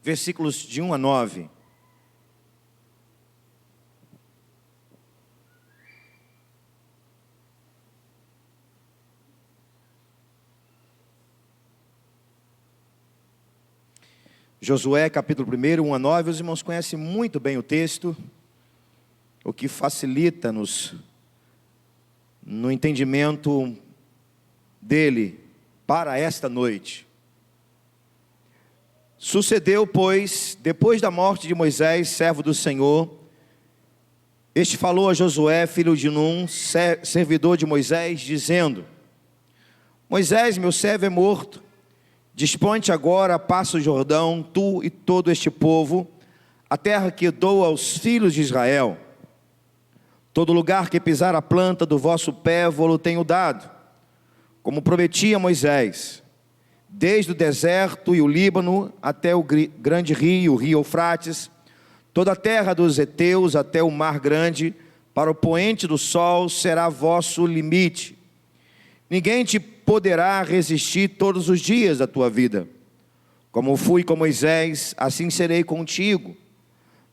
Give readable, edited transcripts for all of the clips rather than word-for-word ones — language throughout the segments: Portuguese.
versículos de 1 a 9. Josué, capítulo 1, 1 a 9, os irmãos conhecem muito bem o texto, o que facilita-nos no entendimento dele para esta noite. Sucedeu, pois, depois da morte de Moisés, servo do Senhor, este falou a Josué, filho de Num, servidor de Moisés, dizendo: Moisés, meu servo, é morto. Dispõe-te agora, passa o Jordão, tu e todo este povo, a terra que dou aos filhos de Israel. Todo lugar que pisar a planta do vosso pé, vou-lo tenho dado, como prometi a Moisés, desde o deserto e o Líbano, até o grande rio, o rio Eufrates, toda a terra dos heteus, até o mar grande, para o poente do sol será vosso limite. Ninguém te poderá resistir todos os dias da tua vida. Como fui com Moisés, assim serei contigo.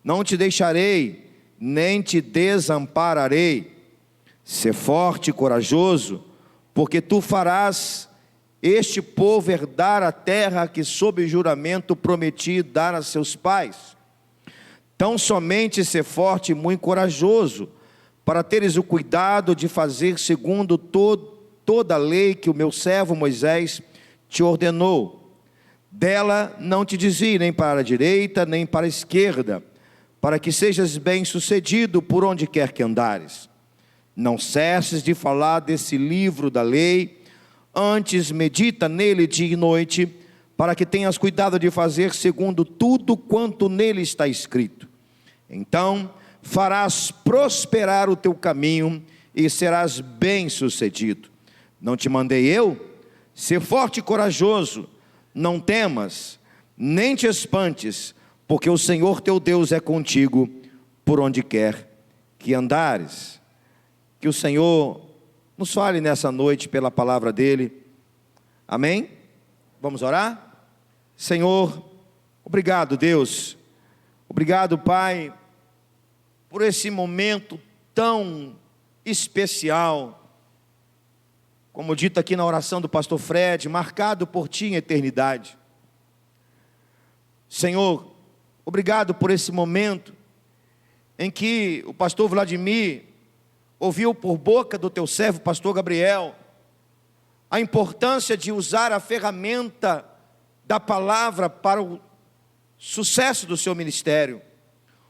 Não te deixarei, nem te desampararei. Sê forte e corajoso, porque tu farás este povo herdar a terra que sob juramento prometi dar a seus pais. Tão somente sê forte e muito corajoso, para teres o cuidado de fazer segundo toda a lei que o meu servo Moisés te ordenou. Dela não te desvie nem para a direita, nem para a esquerda, para que sejas bem-sucedido por onde quer que andares. Não cesses de falar desse livro da lei, antes medita nele dia e noite, para que tenhas cuidado de fazer segundo tudo quanto nele está escrito. Então farás prosperar o teu caminho e serás bem-sucedido. Não te mandei eu? Sê forte e corajoso, não temas, nem te espantes, porque o Senhor teu Deus é contigo, por onde quer que andares. Que o Senhor nos fale nessa noite pela palavra dEle, amém? Vamos orar? Senhor, obrigado Deus, obrigado Pai, por esse momento tão especial, como dito aqui na oração do pastor Fred, marcado por Ti em eternidade. Senhor, obrigado por esse momento em que o pastor Vladimir ouviu por boca do Teu servo, pastor Gabriel, a importância de usar a ferramenta da palavra para o sucesso do seu ministério.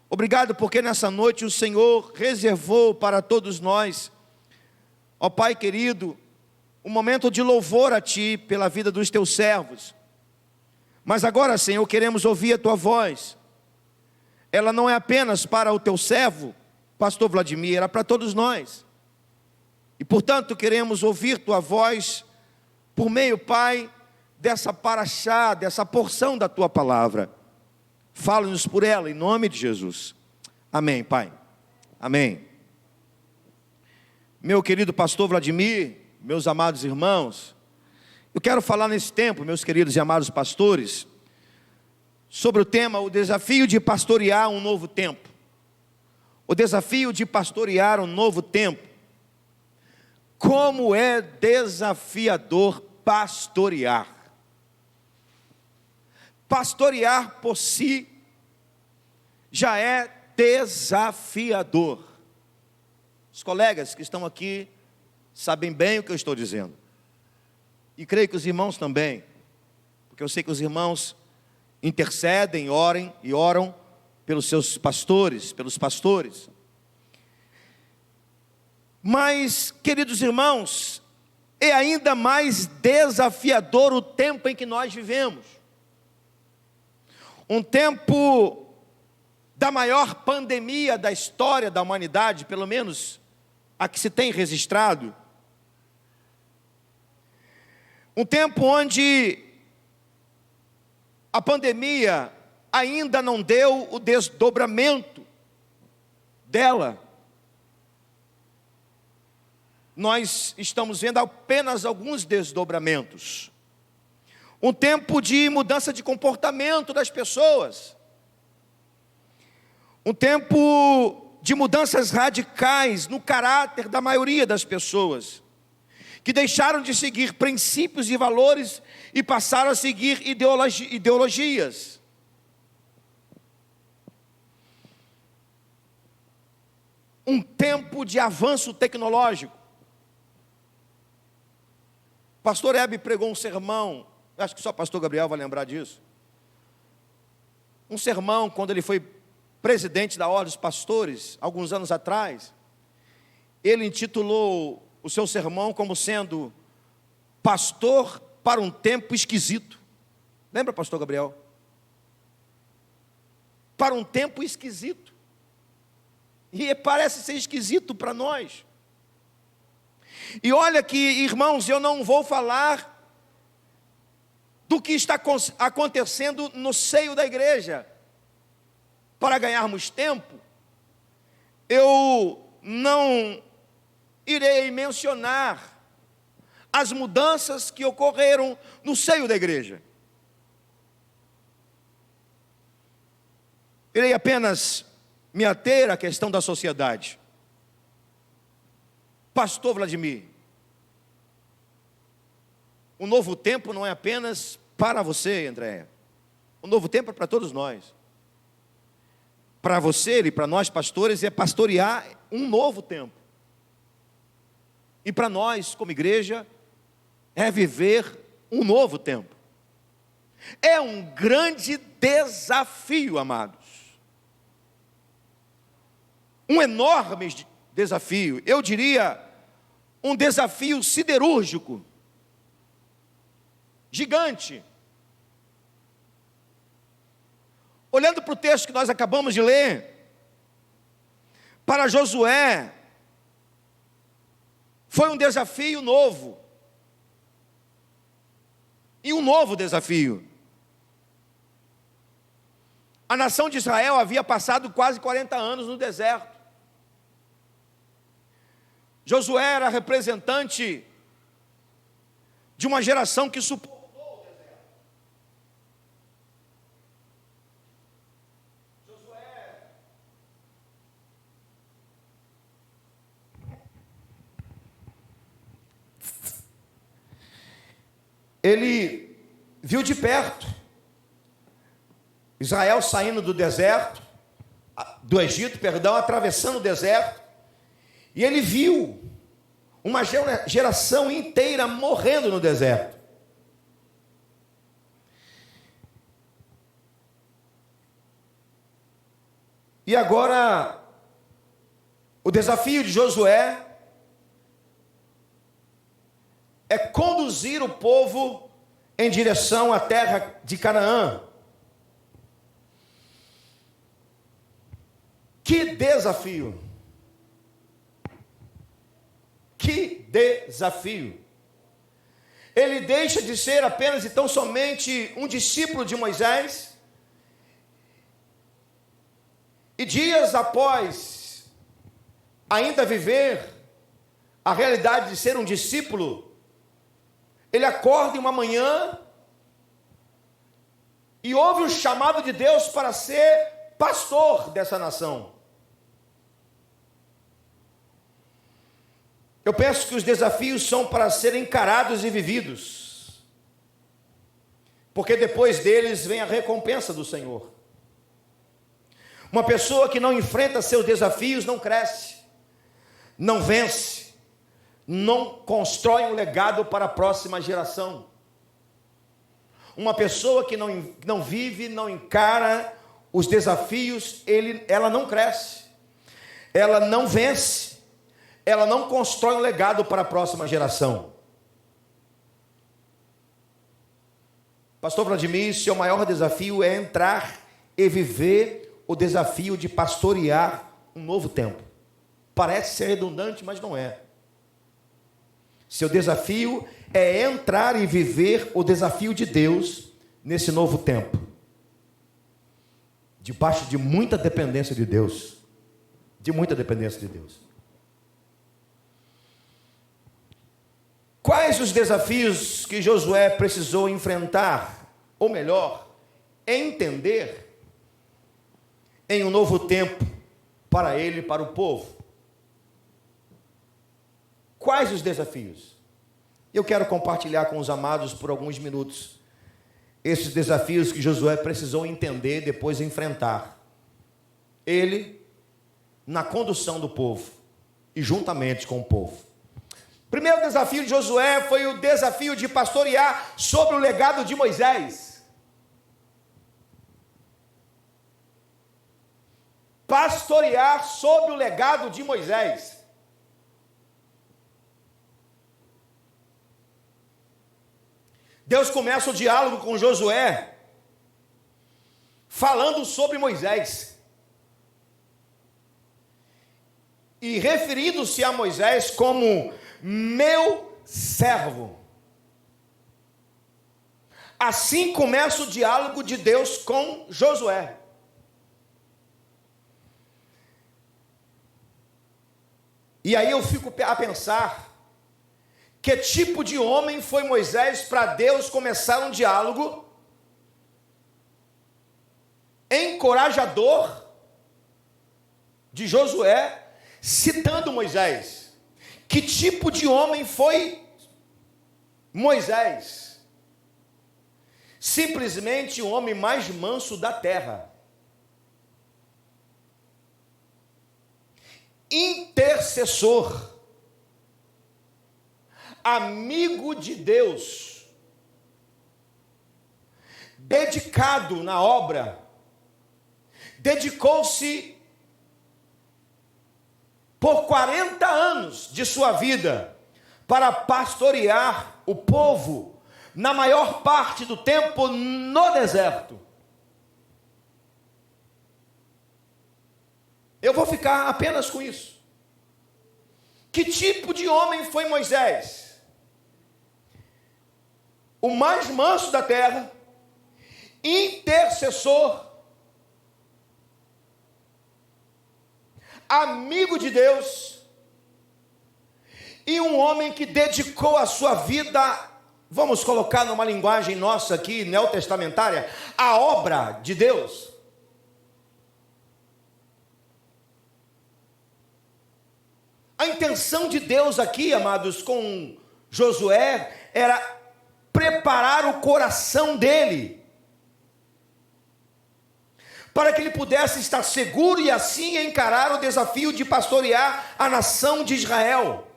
Obrigado porque nessa noite o Senhor reservou para todos nós, ó Pai querido, um momento de louvor a Ti pela vida dos Teus servos. Mas agora, Senhor, queremos ouvir a Tua voz. Ela não é apenas para o Teu servo, pastor Vladimir, era para todos nós. E portanto queremos ouvir Tua voz por meio, Pai, dessa paraxá, dessa porção da Tua palavra. Fala-nos por ela, em nome de Jesus. Amém, Pai. Amém. Meu querido pastor Vladimir, meus amados irmãos, eu quero falar nesse tempo, meus queridos e amados pastores, sobre o tema, o desafio de pastorear um novo tempo. O desafio de pastorear um novo tempo. Como é desafiador pastorear. Pastorear por si já é desafiador. Os colegas que estão aqui sabem bem o que eu estou dizendo. E creio que os irmãos também, porque eu sei que os irmãos intercedem, oram pelos seus pastores, pelos pastores. Mas, queridos irmãos, é ainda mais desafiador o tempo em que nós vivemos. Um tempo da maior pandemia da história da humanidade, pelo menos a que se tem registrado. Um tempo onde a pandemia ainda não deu o desdobramento dela. Nós estamos vendo apenas alguns desdobramentos. um tempo de mudança de comportamento das pessoas, um tempo de mudanças radicais no caráter da maioria das pessoas, que deixaram de seguir princípios e valores e passaram a seguir ideologias. Um tempo de avanço tecnológico. Pastor Hebe pregou um sermão, acho que só o pastor Gabriel vai lembrar disso. Um sermão quando ele foi presidente da Ordem dos Pastores, alguns anos atrás. Ele intitulou o seu sermão como sendo Pastor para um Tempo Esquisito. Lembra, pastor Gabriel? Para um tempo esquisito. E parece ser esquisito para nós. E olha que, irmãos, eu não vou falar do que está acontecendo no seio da igreja. Para ganharmos tempo, eu não irei mencionar as mudanças que ocorreram no seio da igreja. Irei apenas me ater à questão da sociedade. Pastor Vladimir, o novo tempo não é apenas para você, Andréia. O novo tempo é para todos nós. Para você e para nós pastores é pastorear um novo tempo. E para nós, como igreja, é viver um novo tempo. É um grande desafio, amados. Um enorme desafio, eu diria, um desafio siderúrgico, gigante. Olhando para o texto que nós acabamos de ler, para Josué, foi um desafio novo, e um novo desafio. A nação de Israel havia passado quase 40 anos no deserto. Josué era representante de uma geração que suportou o deserto. Josué ele viu de perto Israel saindo do deserto, do Egito, atravessando o deserto. E ele viu uma geração inteira morrendo no deserto. E agora, o desafio de Josué é conduzir o povo em direção à terra de Canaã. Que desafio! Que desafio! Ele deixa de ser apenas e tão somente um discípulo de Moisés, e dias após ainda viver a realidade de ser um discípulo, ele acorda em uma manhã e ouve o chamado de Deus para ser pastor dessa nação. Eu penso que os desafios são para serem encarados e vividos, porque depois deles vem a recompensa do Senhor. Uma pessoa que não enfrenta seus desafios não cresce, não vence, não constrói um legado para a próxima geração. Uma pessoa que não vive, não encara os desafios, ela não cresce, ela não vence, ela não constrói um legado para a próxima geração. Pastor Vladimir, seu maior desafio é entrar e viver o desafio de pastorear um novo tempo. Parece ser redundante, mas não é. Seu desafio é entrar e viver o desafio de Deus nesse novo tempo, debaixo de muita dependência de Deus, de muita dependência de Deus. Quais os desafios que Josué precisou enfrentar, ou melhor, entender, em um novo tempo, para ele e para o povo? Quais os desafios? Eu quero compartilhar com os amados por alguns minutos esses desafios que Josué precisou entender, depois enfrentar. Ele, na condução do povo e juntamente com o povo. Primeiro desafio de Josué foi o desafio de pastorear sobre o legado de Moisés. Pastorear sobre o legado de Moisés. Deus começa o diálogo com Josué, falando sobre Moisés. E referindo-se a Moisés como meu servo. Assim começa o diálogo de Deus com Josué. E aí eu fico a pensar, que tipo de homem foi Moisés para Deus começar um diálogo encorajador de Josué, citando Moisés? Que tipo de homem foi Moisés? Simplesmente o homem mais manso da terra. Intercessor. Amigo de Deus. Dedicado na obra. Dedicou-se por 40 anos de sua vida para pastorear o povo, na maior parte do tempo no deserto. Eu vou ficar apenas com isso. Que tipo de homem foi Moisés? O mais manso da terra, intercessor, amigo de Deus, e um homem que dedicou a sua vida, vamos colocar numa linguagem nossa aqui, neotestamentária, a obra de Deus. A intenção de Deus aqui, amados, com Josué, era preparar o coração dele, para que ele pudesse estar seguro e assim encarar o desafio de pastorear a nação de Israel.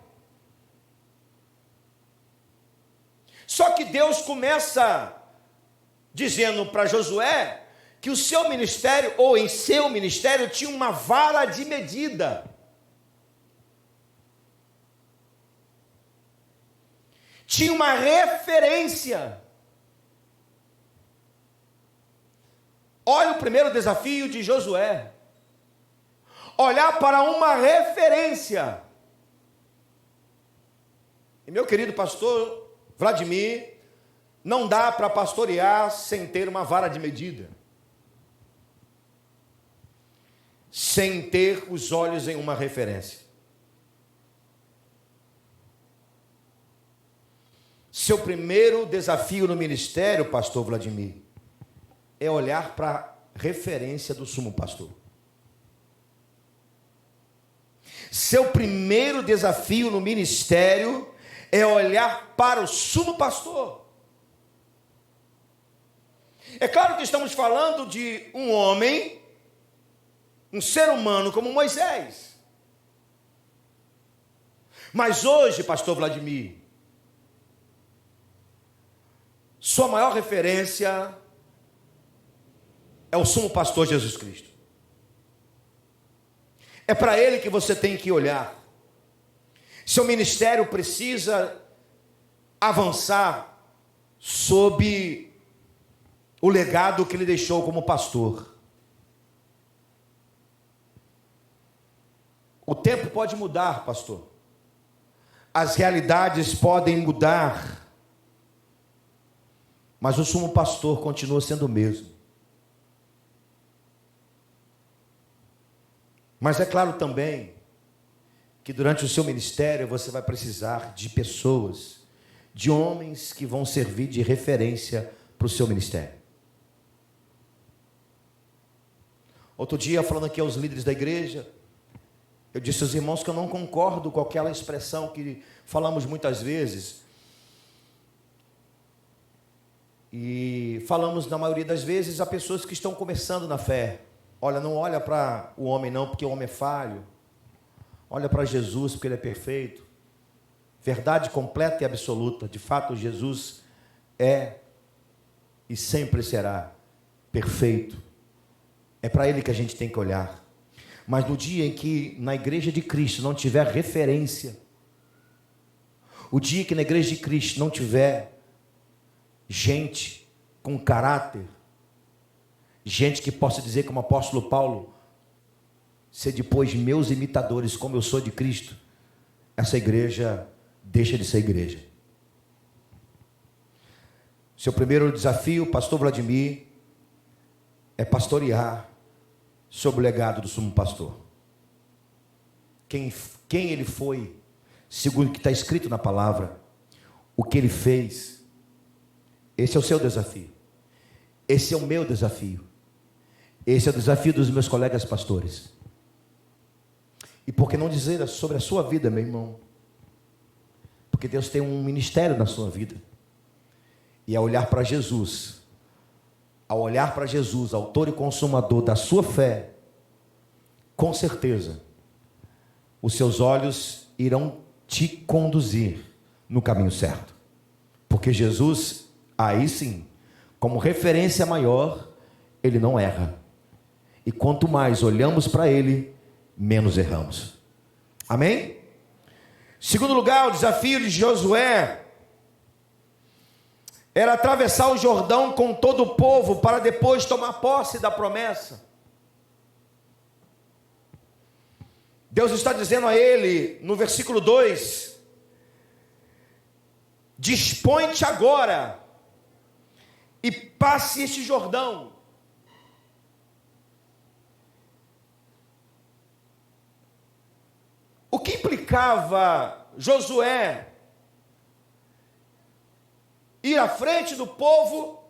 Só que Deus começa dizendo para Josué que o seu ministério, ou em seu ministério, tinha uma vara de medida. Tinha uma referência. Olha o primeiro desafio de Josué. Olhar para uma referência. E meu querido pastor Vladimir, não dá para pastorear sem ter uma vara de medida. Sem ter os olhos em uma referência. Seu primeiro desafio no ministério, pastor Vladimir, é olhar para a referência do sumo pastor. Seu primeiro desafio no ministério é olhar para o sumo pastor. É claro que estamos falando de um homem, um ser humano como Moisés. Mas hoje, pastor Vladimir, sua maior referência é o sumo pastor Jesus Cristo. É para ele que você tem que olhar. Seu ministério precisa avançar sob o legado que ele deixou como pastor. O tempo pode mudar, pastor. As realidades podem mudar. Mas o sumo pastor continua sendo o mesmo. Mas é claro também que durante o seu ministério você vai precisar de pessoas de homens que vão servir de referência para o seu ministério. Outro dia, falando aqui aos líderes da igreja, eu disse aos irmãos que eu não concordo com aquela expressão que falamos muitas vezes. E falamos, na maioria das vezes, a pessoas que estão começando na fé. Olha, não olha para o homem não, porque o homem é falho. Olha para Jesus, porque ele é perfeito. Verdade completa e absoluta. De fato, Jesus é e sempre será perfeito. É para ele que a gente tem que olhar. Mas no dia em que na igreja de Cristo não tiver referência, o dia que na igreja de Cristo não tiver gente com caráter, gente que possa dizer como o apóstolo Paulo, ser depois meus imitadores como eu sou de Cristo, essa igreja deixa de ser igreja. Seu primeiro desafio, pastor Vladimir, é pastorear sob o legado do sumo pastor. Quem ele foi, segundo o que está escrito na palavra, o que ele fez. Esse é o seu desafio. Esse é o meu desafio. Esse é o desafio dos meus colegas pastores. E por que não dizer sobre a sua vida, meu irmão? Porque Deus tem um ministério na sua vida. E ao olhar para Jesus, autor e consumador da sua fé, com certeza, os seus olhos irão te conduzir no caminho certo. Porque Jesus, aí sim, como referência maior, ele não erra. E quanto mais olhamos para ele, menos erramos. Amém? Segundo lugar, o desafio de Josué era atravessar o Jordão com todo o povo para depois tomar posse da promessa. Deus está dizendo a ele, no versículo 2, dispõe-te agora e passe este Jordão. O que implicava Josué ir à frente do povo,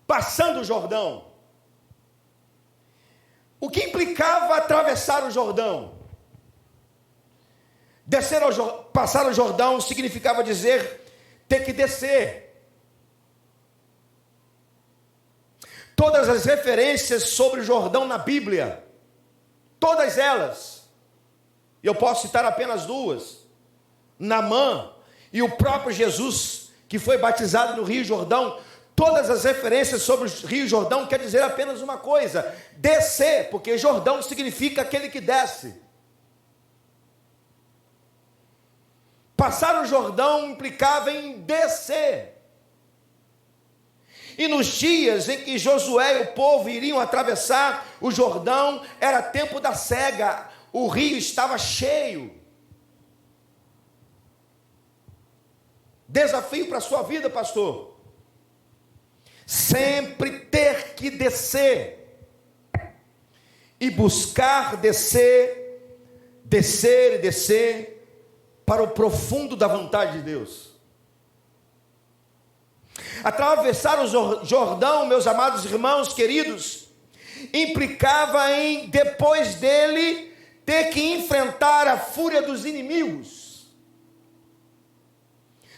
passando o Jordão? O que implicava atravessar o Jordão? Passar o Jordão significava dizer ter que descer. Todas as referências sobre o Jordão na Bíblia, todas elas, e eu posso citar apenas duas, Naamã e o próprio Jesus, que foi batizado no Rio Jordão. Todas as referências sobre o Rio Jordão quer dizer apenas uma coisa: descer, porque Jordão significa aquele que desce. Passar o Jordão implicava em descer. E nos dias em que Josué e o povo iriam atravessar o Jordão, era tempo da cega, o rio estava cheio. Desafio para a sua vida, pastor: sempre ter que descer e buscar descer e descer para o profundo da vontade de Deus. Atravessar o Jordão, meus amados irmãos queridos, implicava em, depois dele, ter que enfrentar a fúria dos inimigos.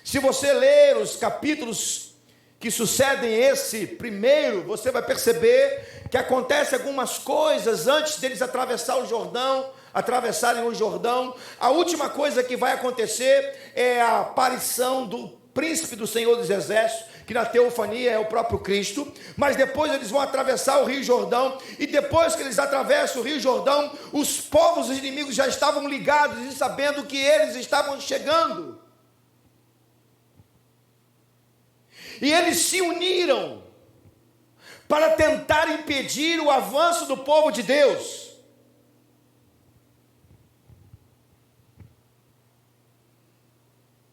Se você ler os capítulos que sucedem esse primeiro, você vai perceber que acontece algumas coisas antes deles atravessarem o Jordão. A última coisa que vai acontecer é a aparição do príncipe do Senhor dos Exércitos, que na teofania é o próprio Cristo. Mas depois eles vão atravessar o Rio Jordão, e depois que eles atravessam o Rio Jordão, os povos os inimigos já estavam ligados e sabendo que eles estavam chegando. E eles se uniram para tentar impedir o avanço do povo de Deus.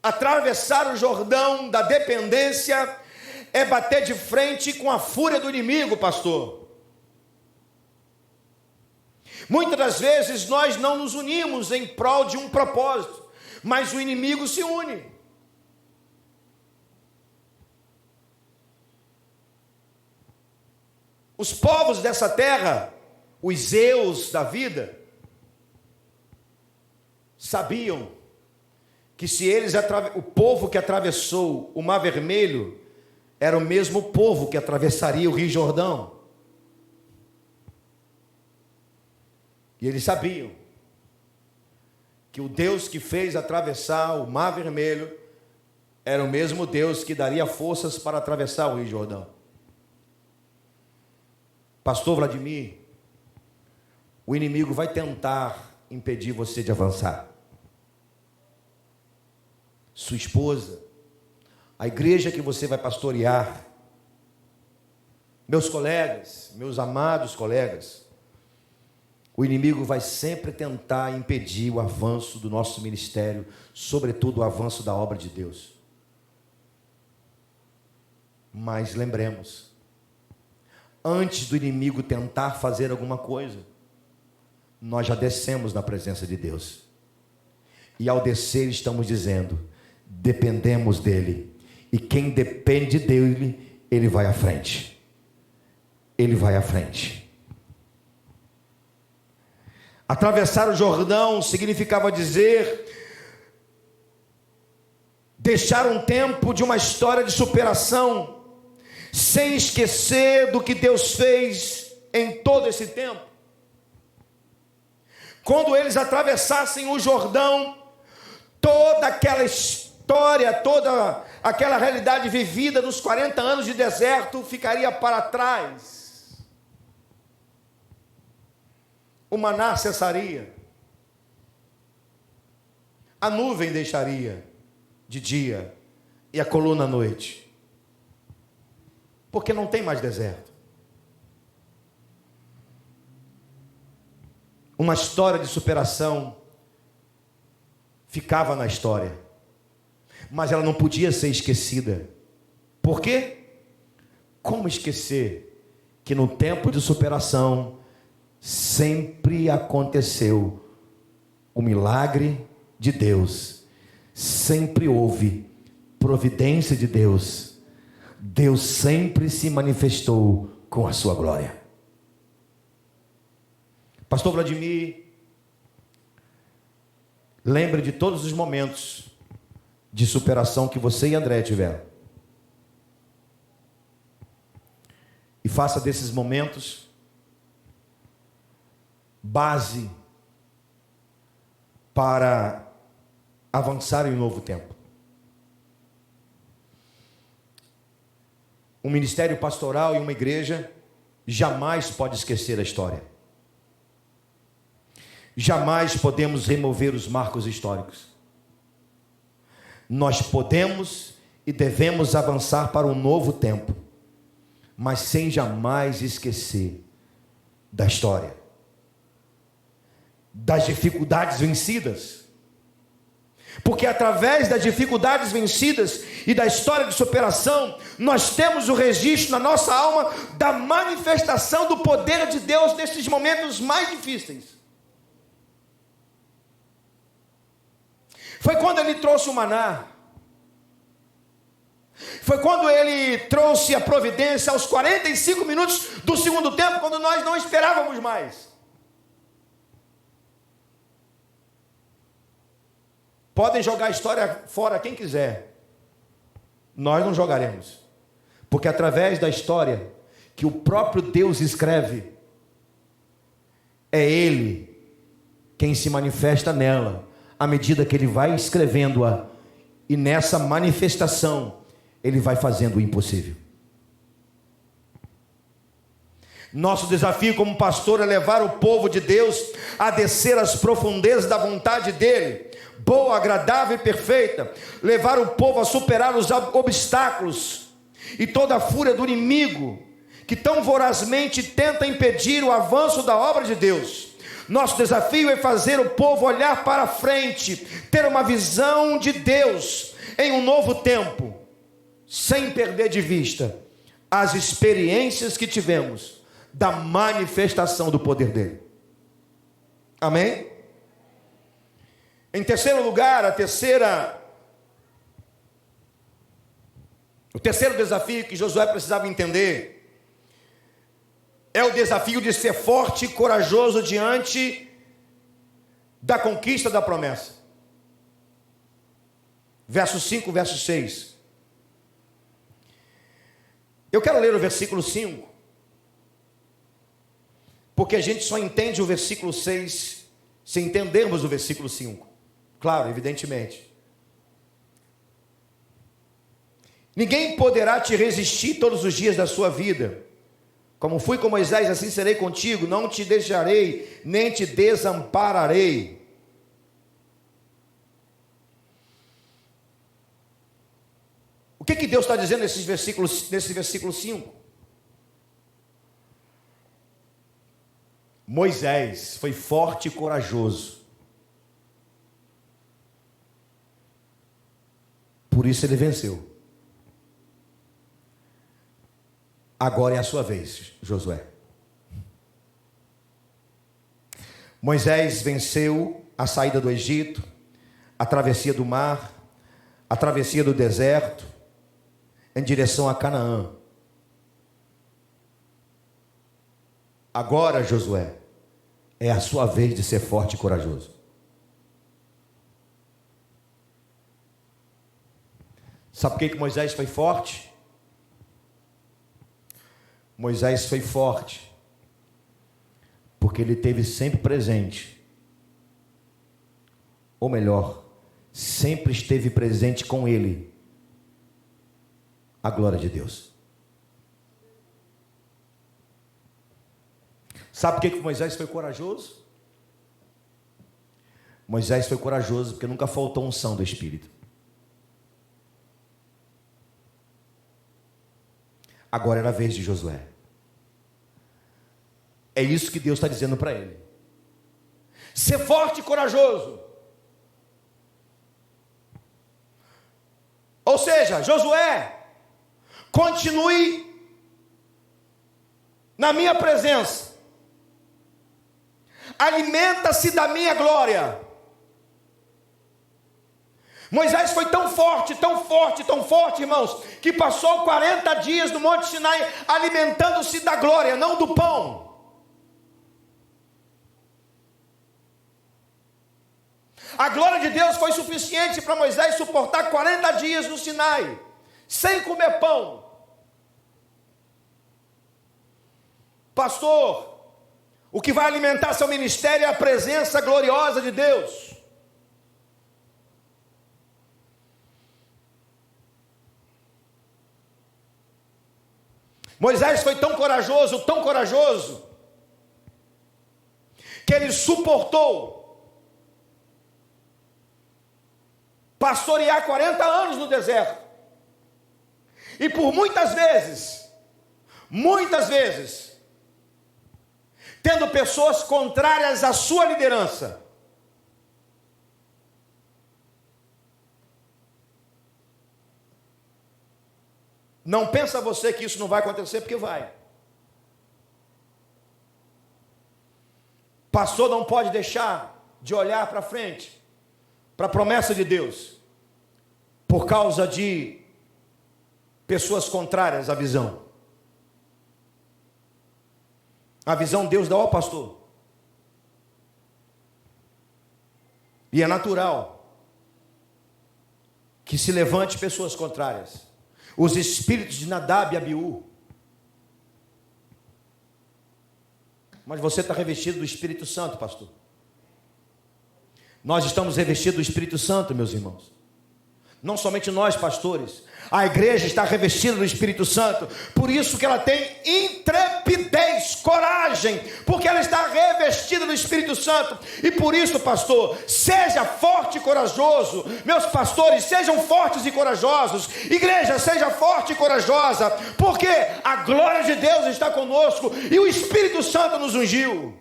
Atravessar o Jordão da dependência é bater de frente com a fúria do inimigo, pastor. Muitas das vezes nós não nos unimos em prol de um propósito, mas o inimigo se une. Os povos dessa terra, os Zeus da vida, sabiam que se eles o povo que atravessou o Mar Vermelho era o mesmo povo que atravessaria o Rio Jordão. E eles sabiam que o Deus que fez atravessar o Mar Vermelho era o mesmo Deus que daria forças para atravessar o Rio Jordão. Pastor Vladimir, o inimigo vai tentar impedir você de avançar. Sua esposa, a igreja que você vai pastorear, meus colegas, meus amados colegas, o inimigo vai sempre tentar impedir o avanço do nosso ministério, sobretudo o avanço da obra de Deus. Mas lembremos, antes do inimigo tentar fazer alguma coisa, nós já descemos na presença de Deus. E ao descer estamos dizendo, dependemos dele. E quem depende dele, ele vai à frente. Ele vai à frente. Atravessar o Jordão significava dizer, deixar um tempo de uma história de superação, sem esquecer do que Deus fez em todo esse tempo. Quando eles atravessassem o Jordão, toda aquela história, toda aquela realidade vivida nos 40 anos de deserto ficaria para trás. O maná cessaria, a nuvem deixaria de dia e a coluna à noite, porque não tem mais deserto. Uma história de superação ficava na história, mas ela não podia ser esquecida. Por quê? Como esquecer que no tempo de superação sempre aconteceu o milagre de Deus, sempre houve providência de Deus, Deus sempre se manifestou com a sua glória. Pastor Vladimir, lembre de todos os momentos de superação que você e André tiveram. E faça desses momentos base para avançar em um novo tempo. Um ministério pastoral e uma igreja jamais pode esquecer a história. Jamais podemos remover os marcos históricos. Nós podemos e devemos avançar para um novo tempo, mas sem jamais esquecer da história, das dificuldades vencidas. Porque através das dificuldades vencidas e da história de superação, nós temos o registro na nossa alma da manifestação do poder de Deus nesses momentos mais difíceis. Foi quando ele trouxe o maná. Foi quando ele trouxe a providência aos 45 minutos do segundo tempo, quando nós não esperávamos mais. Podem jogar a história fora quem quiser. Nós não jogaremos. Porque através da história que o próprio Deus escreve, é Ele quem se manifesta nela, à medida que Ele vai escrevendo-a, e nessa manifestação, Ele vai fazendo o impossível. Nosso desafio como pastor é levar o povo de Deus a descer às profundezas da vontade dEle, boa, agradável e perfeita, levar o povo a superar os obstáculos e toda a fúria do inimigo, que tão vorazmente tenta impedir o avanço da obra de Deus. Nosso desafio é fazer o povo olhar para frente, ter uma visão de Deus em um novo tempo, sem perder de vista as experiências que tivemos da manifestação do poder dele. Amém? Em terceiro lugar, o terceiro desafio que Josué precisava entender é o desafio de ser forte e corajoso diante da conquista da promessa. Verso 5, verso 6. Eu quero ler o versículo 5, porque a gente só entende o versículo 6 se entendermos o versículo 5. Claro, evidentemente. Ninguém poderá te resistir todos os dias da sua vida. Como fui com Moisés, assim serei contigo. Não te deixarei, nem te desampararei. O que Deus está dizendo nesse versículo 5? Moisés foi forte e corajoso. Por isso ele venceu. Agora é a sua vez, Josué. Moisés venceu a saída do Egito, a travessia do mar, a travessia do deserto, em direção a Canaã. Agora, Josué, é a sua vez de ser forte e corajoso. Sabe por que Moisés foi forte? Moisés foi forte porque ele teve sempre presente, ou melhor, sempre esteve presente com ele a glória de Deus. Sabe por que Moisés foi corajoso? Moisés foi corajoso porque nunca faltou unção do Espírito. Agora era a vez de Josué. É isso que Deus está dizendo para ele. Ser forte e corajoso. Ou seja, Josué, continue na minha presença. Alimenta-se da minha glória. Moisés foi tão forte, irmãos, que passou 40 dias no Monte Sinai alimentando-se da glória, não do pão. A glória de Deus foi suficiente para Moisés suportar 40 dias no Sinai, sem comer pão. Pastor, o que vai alimentar seu ministério é a presença gloriosa de Deus. Moisés foi tão corajoso, que ele suportou pastorear 40 anos no deserto. E por muitas vezes, tendo pessoas contrárias à sua liderança. Não pensa você que isso não vai acontecer, porque vai. Pastor não pode deixar de olhar para frente, para a promessa de Deus, por causa de pessoas contrárias à visão. A visão Deus dá ao pastor. E é natural que se levante pessoas contrárias. Os espíritos de Nadab e Abiú. Mas você está revestido do Espírito Santo, pastor. Nós estamos revestidos do Espírito Santo, meus irmãos. Não somente nós, pastores. A igreja está revestida do Espírito Santo. Por isso que ela tem intrepidez, coragem. Porque ela está revestida do Espírito Santo. E por isso, pastor, seja forte e corajoso. Meus pastores, sejam fortes e corajosos. Igreja, seja forte e corajosa. Porque a glória de Deus está conosco. E o Espírito Santo nos ungiu.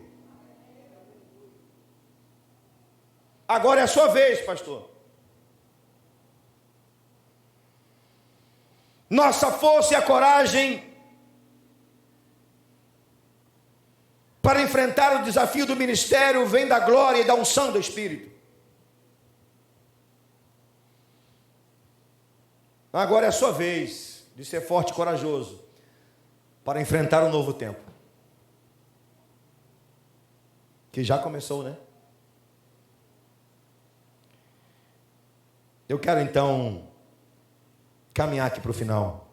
Agora é a sua vez, pastor. Nossa força e a coragem para enfrentar o desafio do ministério vem da glória e da unção do Espírito. Agora é a sua vez de ser forte e corajoso para enfrentar um novo tempo. Que já começou, né? Eu quero então caminhar aqui para o final.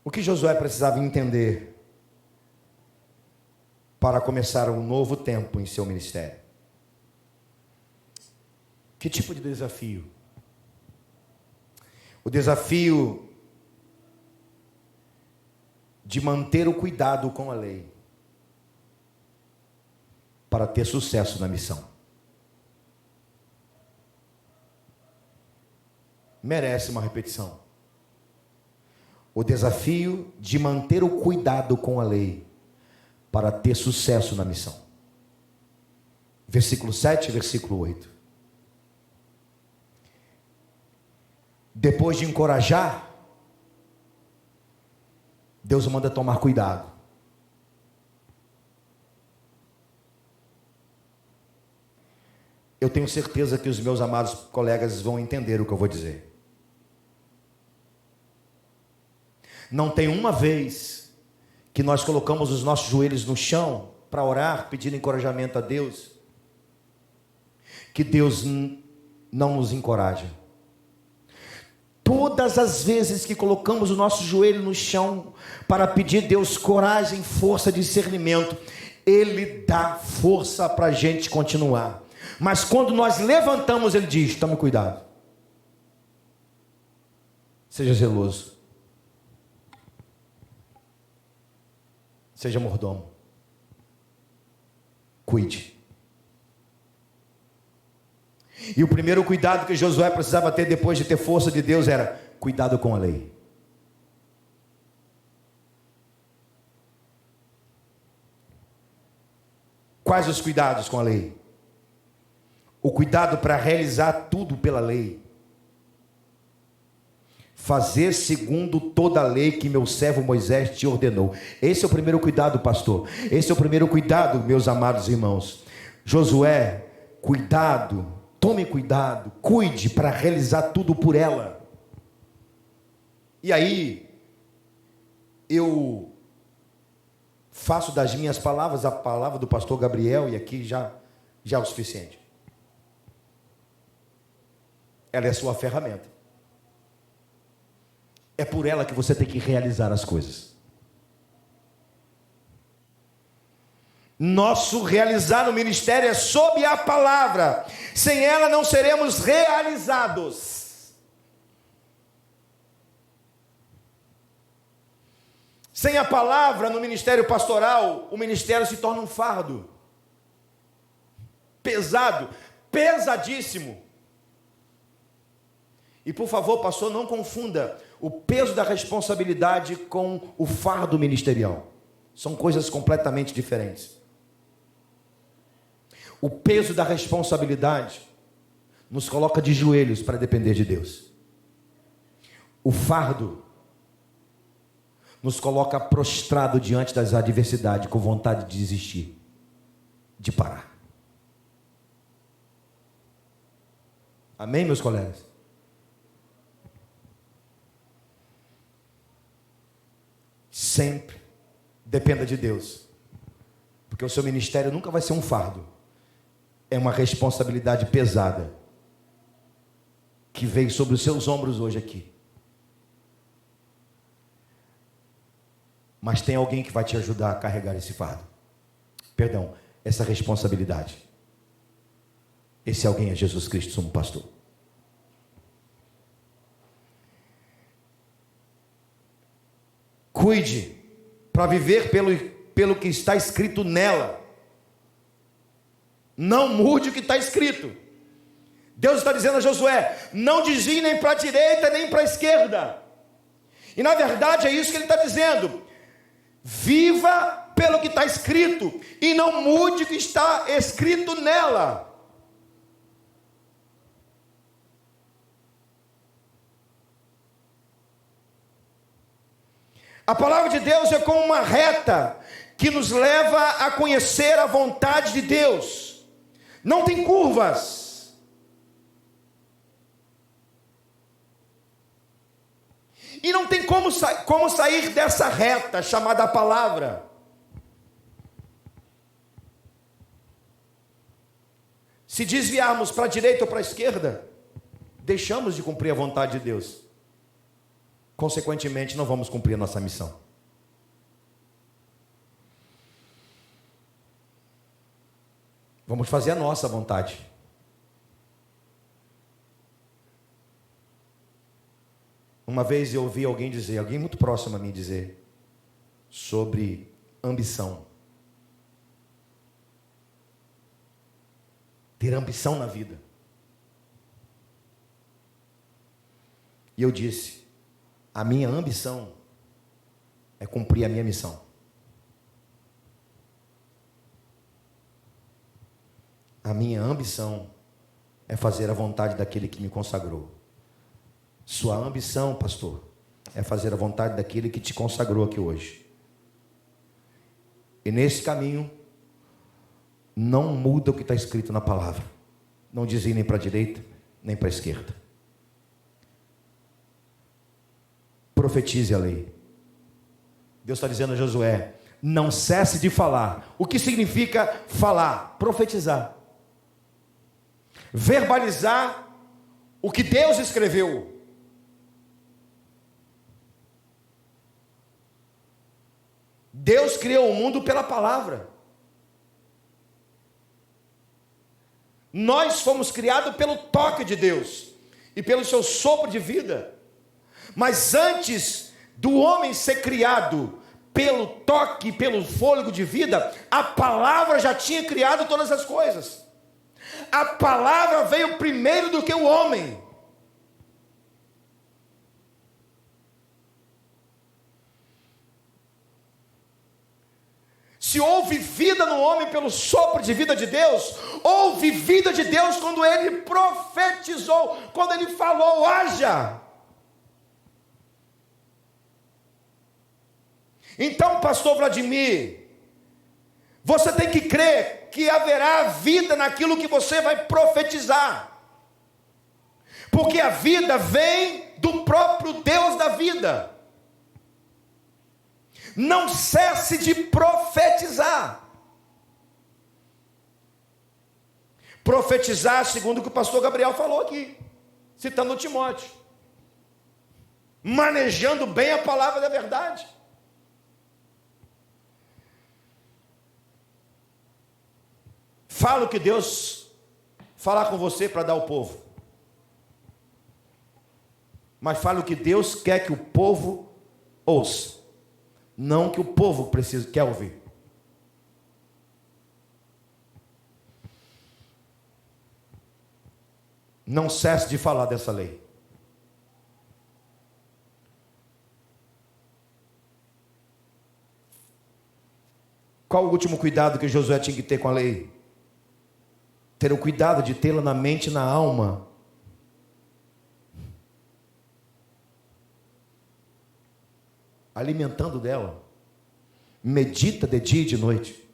O que Josué precisava entender para começar um novo tempo em seu ministério? Que tipo de desafio? O desafio de manter o cuidado com a lei para ter sucesso na missão. Merece uma repetição. O desafio de manter o cuidado com a lei para ter sucesso na missão. Versículo 7, versículo 8. Depois de encorajar, Deus manda tomar cuidado. Eu tenho certeza que os meus amados colegas vão entender o que eu vou dizer. Não tem uma vez que nós colocamos os nossos joelhos no chão para orar, pedindo encorajamento a Deus, que Deus não nos encoraja. Todas as vezes que colocamos o nosso joelho no chão para pedir a Deus coragem, força, discernimento, Ele dá força para a gente continuar. Mas quando nós levantamos, Ele diz: tome cuidado, seja zeloso, seja mordomo, cuide. E o primeiro cuidado que Josué precisava ter depois de ter força de Deus era cuidado com a lei. Quais os cuidados com a lei? O cuidado para realizar tudo pela lei. Fazer segundo toda a lei que meu servo Moisés te ordenou. Esse é o primeiro cuidado, pastor. Esse é o primeiro cuidado, meus amados irmãos. Josué, cuidado, tome cuidado, cuide para realizar tudo por ela. E aí, eu faço das minhas palavras a palavra do pastor Gabriel, e aqui já é o suficiente. Ela é a sua ferramenta. É por ela que você tem que realizar as coisas. Nosso realizar no ministério é sob a palavra. Sem ela não seremos realizados. Sem a palavra no ministério pastoral, o ministério se torna um fardo. Pesado, pesadíssimo. E por favor, pastor, não confunda o peso da responsabilidade com o fardo ministerial. São coisas completamente diferentes. O peso da responsabilidade nos coloca de joelhos para depender de Deus. O fardo nos coloca prostrado diante das adversidades, com vontade de desistir, de parar. Amém, meus colegas? Sempre dependa de Deus, porque o seu ministério nunca vai ser um fardo. É uma responsabilidade pesada que veio sobre os seus ombros hoje aqui. Mas tem alguém que vai te ajudar a carregar esse fardo. Perdão, essa responsabilidade. Esse alguém é Jesus Cristo, somos pastor. Cuide para viver pelo que está escrito nela. Não mude o que está escrito. Deus está dizendo a Josué: não desvie nem para a direita nem para a esquerda. E na verdade é isso que ele está dizendo: viva pelo que está escrito e não mude o que está escrito nela. A palavra de Deus é como uma reta que nos leva a conhecer a vontade de Deus. Não tem curvas. E não tem como sair dessa reta chamada palavra. Se desviarmos para a direita ou para a esquerda, deixamos de cumprir a vontade de Deus. Consequentemente, não vamos cumprir a nossa missão. Vamos fazer a nossa vontade. Uma vez eu ouvi alguém dizer, alguém muito próximo a mim dizer, sobre ambição. Ter ambição na vida. E eu disse, a minha ambição é cumprir a minha missão. A minha ambição é fazer a vontade daquele que me consagrou. Sua ambição, pastor, é fazer a vontade daquele que te consagrou aqui hoje. E nesse caminho, não muda o que está escrito na palavra. Não diz ir nem para a direita, nem para a esquerda. Profetize a lei. Deus está dizendo a Josué, não cesse de falar. O que significa falar? Profetizar. Verbalizar o que Deus escreveu. Deus criou o mundo pela palavra. Nós fomos criados pelo toque de Deus e pelo seu sopro de vida. Mas antes do homem ser criado pelo toque, pelo fôlego de vida, a palavra já tinha criado todas as coisas. A palavra veio primeiro do que o homem. Se houve vida no homem pelo sopro de vida de Deus, houve vida de Deus quando ele profetizou, quando ele falou, haja. Então, pastor Vladimir, você tem que crer que haverá vida naquilo que você vai profetizar, porque a vida vem do próprio Deus da vida. Não cesse de profetizar. Profetizar segundo o que o pastor Gabriel falou aqui, citando Timóteo, manejando bem a palavra da verdade. Fala o que Deus falar com você para dar ao povo, mas fala o que Deus quer que o povo ouça, não o que o povo quer ouvir. Não cesse de falar dessa lei. Qual o último cuidado que Josué tinha que ter com a lei? Ter o cuidado de tê-la na mente e na alma. Alimentando dela. Medita de dia e de noite.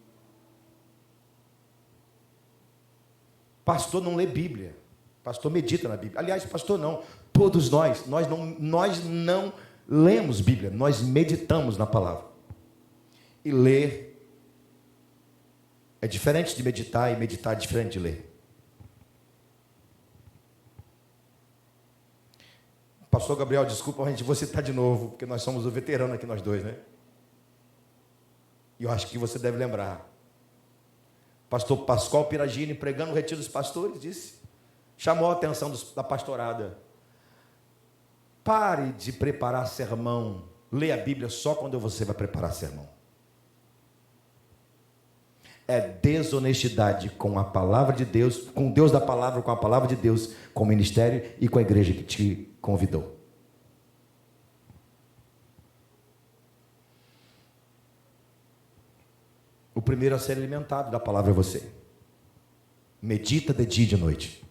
Pastor não lê Bíblia. Pastor medita na Bíblia. Aliás, pastor não. Todos nós não lemos Bíblia. Nós meditamos na palavra. E ler é diferente de meditar, e meditar é diferente de ler. Pastor Gabriel, desculpa, a gente vou citar de novo, porque nós somos o veterano aqui, nós dois, né? E eu acho que você deve lembrar. Pastor Pascoal Piragini, pregando o retiro dos pastores, disse, chamou a atenção da pastorada. Pare de preparar sermão. Leia a Bíblia só quando você vai preparar sermão. É desonestidade com a palavra de Deus, com Deus da palavra, com a palavra de Deus, com o ministério e com a igreja que te convidou. O primeiro a ser alimentado da palavra é você. Medita de dia e de noite.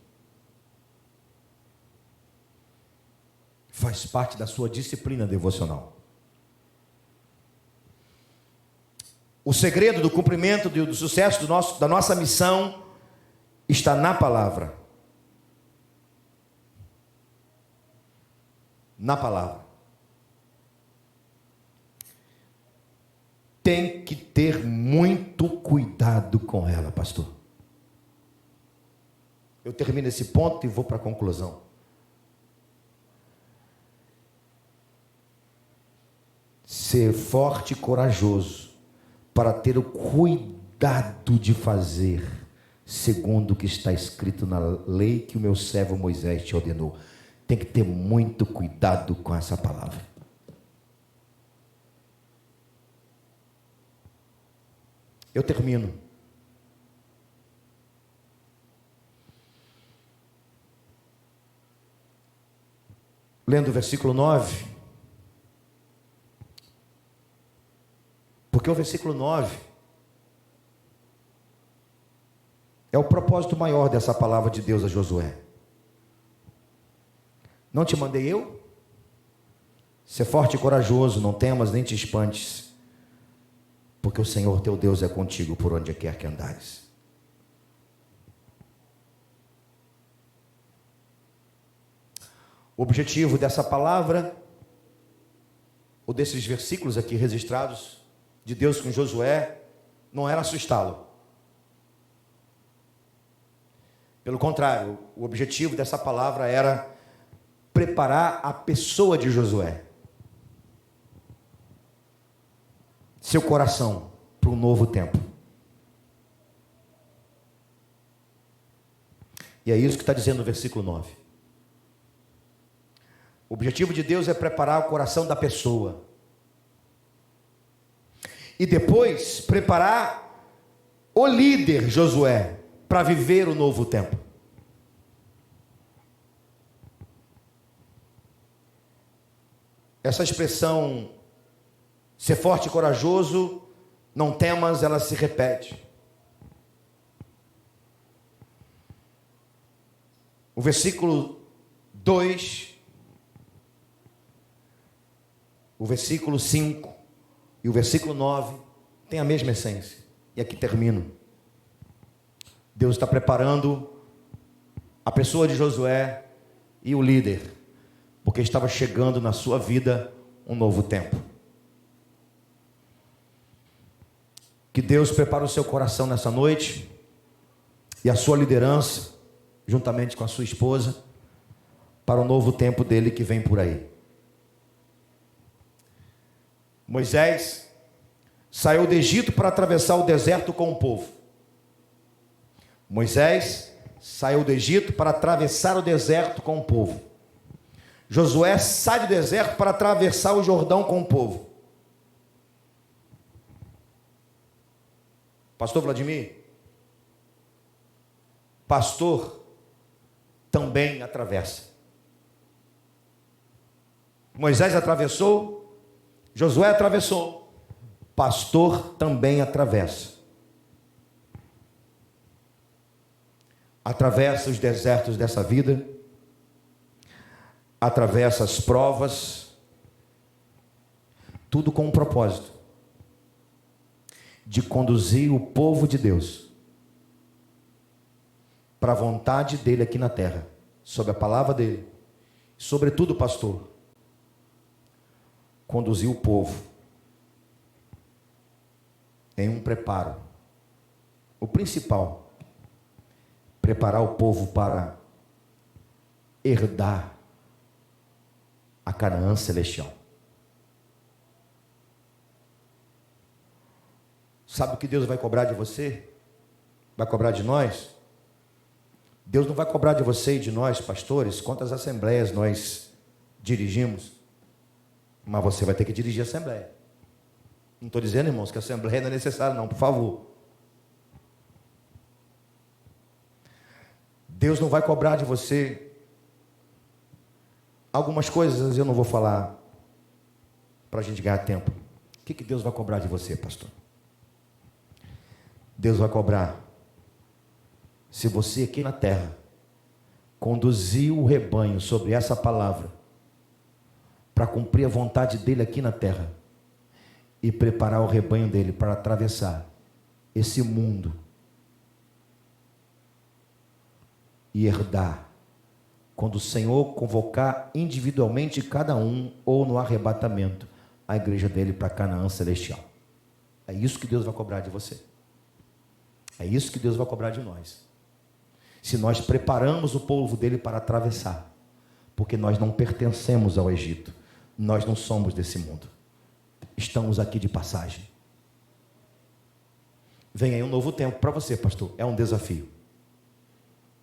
Faz parte da sua disciplina devocional. O segredo do cumprimento, do sucesso da nossa missão está na palavra. Na palavra. Tem que ter muito cuidado com ela, pastor. Eu termino esse ponto e vou para a conclusão. Ser forte e corajoso para ter o cuidado de fazer segundo o que está escrito na lei que o meu servo Moisés te ordenou. Tem que ter muito cuidado com essa palavra. Eu termino. Lendo o versículo 9. Porque o versículo 9 é o propósito maior dessa palavra de Deus a Josué. Não te mandei eu? Ser forte e corajoso, não temas nem te espantes, porque o Senhor teu Deus é contigo por onde quer que andares. O objetivo dessa palavra, ou desses versículos aqui registrados, de Deus com Josué, não era assustá-lo. Pelo contrário, o objetivo dessa palavra era preparar a pessoa de Josué, seu coração, para um novo tempo. E é isso que está dizendo o versículo 9. O objetivo de Deus é preparar o coração da pessoa. E depois preparar o líder Josué para viver o novo tempo. Essa expressão, ser forte e corajoso, não temas, ela se repete. O versículo 2, o versículo 5 e o versículo 9 tem a mesma essência. E aqui termino. Deus está preparando a pessoa de Josué e o líder, porque estava chegando na sua vida um novo tempo. Que Deus prepare o seu coração nessa noite e a sua liderança, juntamente com a sua esposa, para o novo tempo dele que vem por aí. Moisés saiu do Egito para atravessar o deserto com o povo. Moisés saiu do Egito para atravessar o deserto com o povo. Josué sai do deserto para atravessar o Jordão com o povo. Pastor Vladimir, pastor também atravessa. Moisés atravessou, Josué atravessou, pastor também atravessa. Atravessa os desertos dessa vida, atravessa as provas, tudo com um propósito de conduzir o povo de Deus para a vontade dele aqui na terra, sob a palavra dele. Sobretudo, pastor, conduzir o povo em um preparo. O principal, preparar o povo para herdar a Canaã celestial. Sabe o que Deus vai cobrar de você? Vai cobrar de nós? Deus não vai cobrar de você e de nós, pastores, quantas assembleias nós dirigimos. Mas você vai ter que dirigir a assembleia. Não estou dizendo, irmãos, que a assembleia não é necessária, não, por favor. Deus não vai cobrar de você. Algumas coisas eu não vou falar para a gente ganhar tempo. O que Deus vai cobrar de você, pastor? Deus vai cobrar se você aqui na terra conduzir o rebanho sobre essa palavra para cumprir a vontade dele aqui na terra e preparar o rebanho dele para atravessar esse mundo e herdar quando o Senhor convocar individualmente cada um ou no arrebatamento a igreja dele para Canaã celestial. É isso que Deus vai cobrar de você. É isso que Deus vai cobrar de nós. se nós preparamos o povo dele para atravessar, porque nós não pertencemos ao Egito, nós não somos desse mundo, estamos aqui de passagem. Vem aí um novo tempo para você, pastor, é um desafio,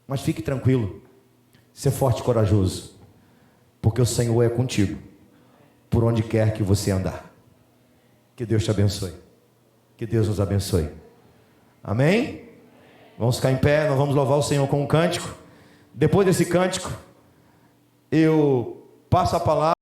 mas fique tranquilo, ser forte e corajoso, porque o Senhor é contigo, por onde quer que você andar. Que Deus te abençoe, que Deus nos abençoe, amém? Vamos ficar em pé, nós vamos louvar o Senhor com um cântico. Depois desse cântico, eu passo a palavra.